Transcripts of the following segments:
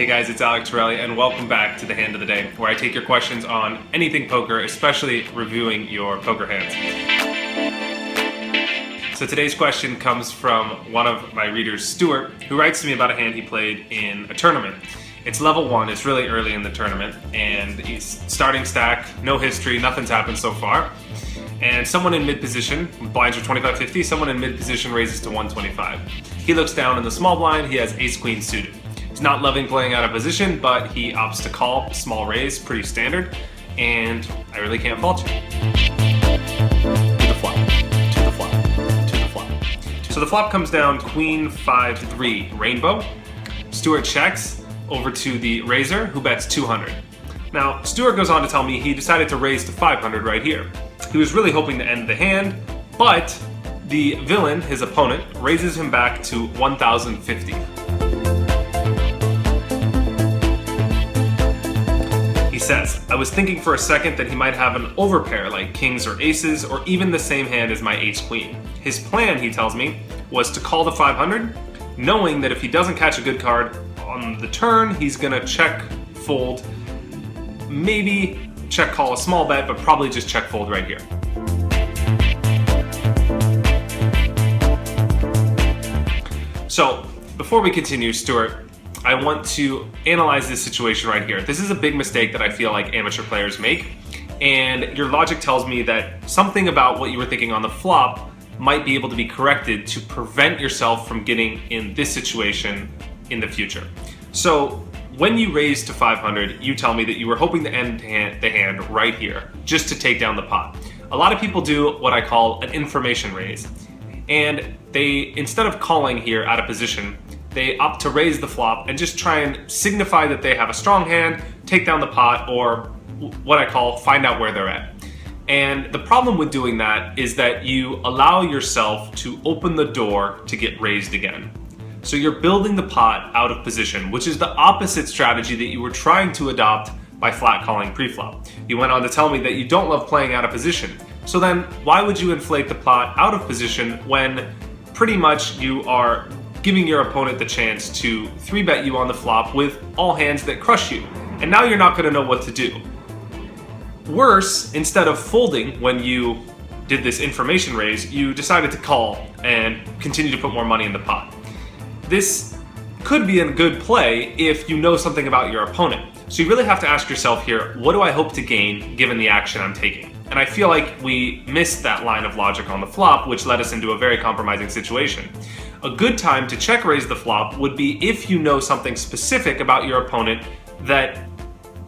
Hey guys, it's Alec Torelli, and welcome back to the Hand of the Day, where I take your questions on anything poker, especially reviewing your poker hands. So today's question comes from one of my readers, Stuart, who writes to me about a hand he played in a tournament. It's level 1, it's really early in the tournament, and he's starting stack, no history, nothing's happened so far. And someone in mid-position, blinds are 25-50, someone in mid-position raises to 125. He looks down in the small blind, he has ace-queen suited. He's not loving playing out of position, but he opts to call, small raise, pretty standard, and I really can't fault you. To the flop, to the flop, to the flop. So the flop comes down queen 5-3 rainbow. Stuart checks over to the raiser, who bets 200. Now, Stuart goes on to tell me he decided to raise to 500 right here. He was really hoping to end the hand, but the villain, his opponent, raises him back to 1,050. He says, I was thinking for a second that he might have an overpair like kings or aces, or even the same hand as my ace-queen. His plan, he tells me, was to call the 500, knowing that if he doesn't catch a good card on the turn, he's gonna check fold, maybe check call a small bet, but probably just check fold right here. So, before we continue, Stuart, I want to analyze this situation right here. This is a big mistake that I feel like amateur players make, and your logic tells me that something about what you were thinking on the flop might be able to be corrected to prevent yourself from getting in this situation in the future. So, when you raised to 500, you tell me that you were hoping to end the hand right here, just to take down the pot. A lot of people do what I call an information raise, and they, instead of calling here out of position, they opt to raise the flop and just try and signify that they have a strong hand, take down the pot, or what I call find out where they're at. And the problem with doing that is that you allow yourself to open the door to get raised again. So you're building the pot out of position, which is the opposite strategy that you were trying to adopt by flat calling pre-flop. You went on to tell me that you don't love playing out of position. So then why would you inflate the pot out of position when pretty much you are giving your opponent the chance to 3-bet you on the flop with all hands that crush you? And now you're not gonna know what to do. Worse, instead of folding when you did this information raise, you decided to call and continue to put more money in the pot. This could be a good play if you know something about your opponent. So you really have to ask yourself here, what do I hope to gain given the action I'm taking? And I feel like we missed that line of logic on the flop, which led us into a very compromising situation. A good time to check raise the flop would be if you know something specific about your opponent that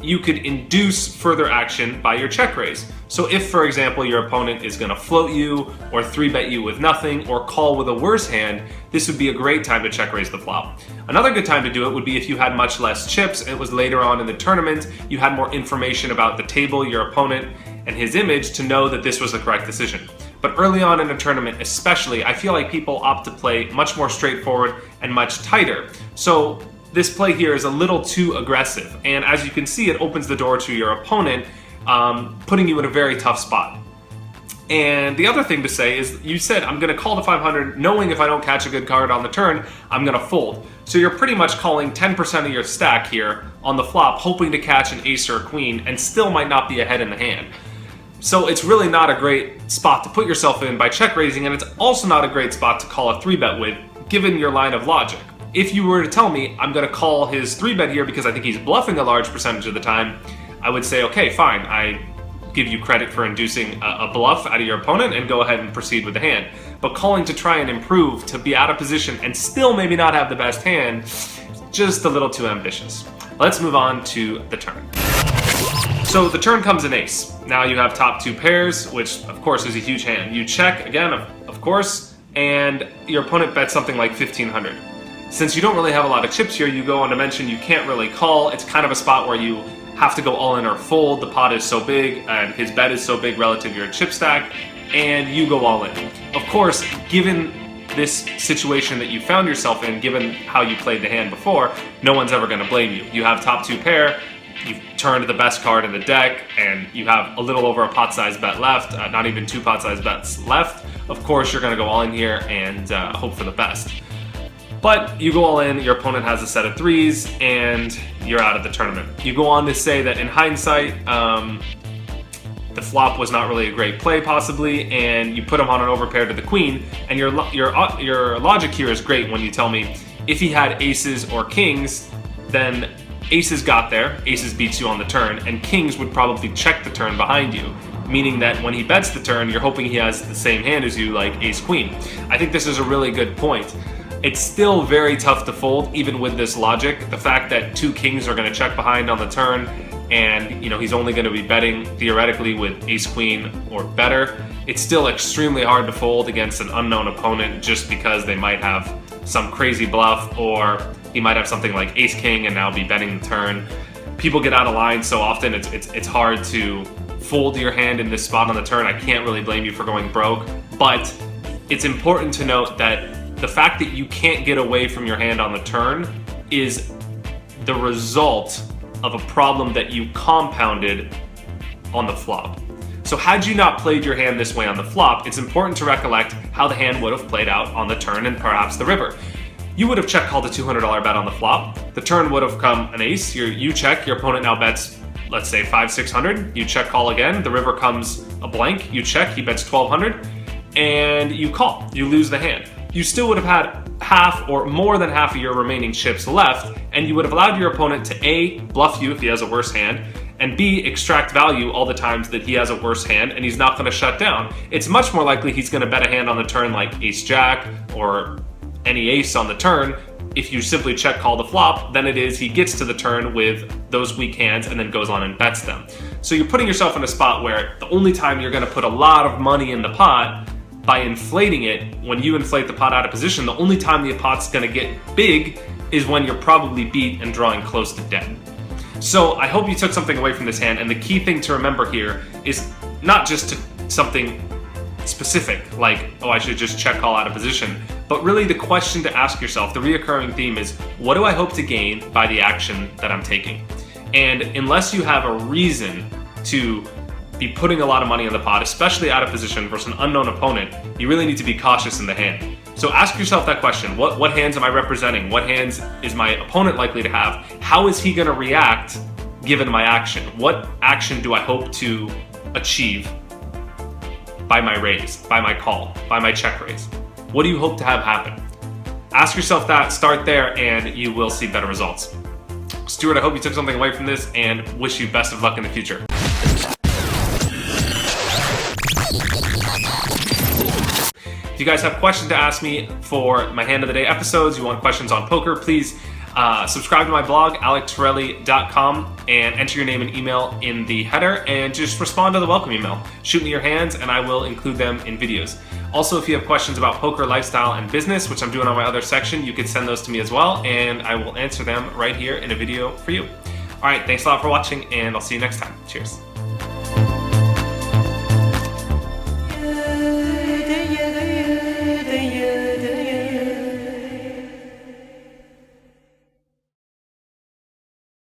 you could induce further action by your check raise. So if, for example, your opponent is gonna float you, or 3-bet you with nothing, or call with a worse hand, this would be a great time to check raise the flop. Another good time to do it would be if you had much less chips, it was later on in the tournament, you had more information about the table, your opponent, and his image to know that this was the correct decision. But early on in a tournament especially, I feel like people opt to play much more straightforward and much tighter. So this play here is a little too aggressive, and as you can see, it opens the door to your opponent, putting you in a very tough spot. And the other thing to say is, you said, I'm gonna call the 500, knowing if I don't catch a good card on the turn, I'm gonna fold. So you're pretty much calling 10% of your stack here on the flop, hoping to catch an ace or a queen, and still might not be ahead in the hand. So it's really not a great spot to put yourself in by check raising, and it's also not a great spot to call a 3-bet with, given your line of logic. If you were to tell me, I'm gonna call his 3-bet here because I think he's bluffing a large percentage of the time, I would say, okay, fine, I give you credit for inducing a bluff out of your opponent and go ahead and proceed with the hand. But calling to try and improve, to be out of position and still maybe not have the best hand, just a little too ambitious. Let's move on to the turn. So the turn comes an ace. Now you have top 2 pairs, which of course is a huge hand. You check, again, of course, and your opponent bets something like 1,500. Since you don't really have a lot of chips here, you go on to mention you can't really call. It's kind of a spot where you have to go all in or fold. The pot is so big and his bet is so big relative to your chip stack, and you go all in. Of course, given this situation that you found yourself in, given how you played the hand before, no one's ever gonna blame you. You have top 2 pair, you've turned the best card in the deck, and you have a little over a pot-sized bet left, not even 2 pot-sized bets left. Of course, you're gonna go all in here and hope for the best. But you go all in, your opponent has a set of threes, and you're out of the tournament. You go on to say that in hindsight, the flop was not really a great play possibly, and you put him on an overpair to the queen, and your logic here is great when you tell me if he had aces or kings, then aces got there, aces beats you on the turn, and kings would probably check the turn behind you, meaning that when he bets the turn, you're hoping he has the same hand as you, like ace-queen. I think this is a really good point. It's still very tough to fold, even with this logic. The fact that two kings are going to check behind on the turn, and he's only going to be betting theoretically with ace-queen or better, it's still extremely hard to fold against an unknown opponent just because they might have some crazy bluff, or he might have something like ace-king and now be betting the turn. People get out of line so often, it's hard to fold your hand in this spot on the turn. I can't really blame you for going broke, but it's important to note that the fact that you can't get away from your hand on the turn is the result of a problem that you compounded on the flop. So had you not played your hand this way on the flop, it's important to recollect how the hand would have played out on the turn and perhaps the river. You would have check called a $200 bet on the flop. The turn would have come an ace. You check, your opponent now bets, let's say 500-600. You check call again. The river comes a blank. You check, he bets 1200, and you call. You lose the hand. You still would have had half or more than half of your remaining chips left, and you would have allowed your opponent to A, bluff you if he has a worse hand, and B, extract value all the times that he has a worse hand and he's not going to shut down. It's much more likely he's going to bet a hand on the turn like ace-jack or any ace on the turn if you simply check call the flop than it is he gets to the turn with those weak hands and then goes on and bets them. So you're putting yourself in a spot where the only time you're going to put a lot of money in the pot by inflating it, when you inflate the pot out of position, the only time the pot's going to get big is when you're probably beat and drawing close to dead. So I hope you took something away from this hand, and the key thing to remember here is not just to something specific, like, oh, I should just check call out of position, but really the question to ask yourself, the reoccurring theme is, what do I hope to gain by the action that I'm taking? And unless you have a reason to be putting a lot of money in the pot, especially out of position versus an unknown opponent, you really need to be cautious in the hand. So ask yourself that question. What hands am I representing? What hands is my opponent likely to have? How is he going to react given my action? What action do I hope to achieve by my raise, by my call, by my check raise? What do you hope to have happen? Ask yourself that, start there, and you will see better results. Stuart, I hope you took something away from this and wish you best of luck in the future. If you guys have questions to ask me for my Hand of the Day episodes, you want questions on poker, please subscribe to my blog, alectorelli.com, and enter your name and email in the header, and just respond to the welcome email. Shoot me your hands, and I will include them in videos. Also, if you have questions about poker, lifestyle, and business, which I'm doing on my other section, you can send those to me as well, and I will answer them right here in a video for you. All right, thanks a lot for watching, and I'll see you next time. Cheers.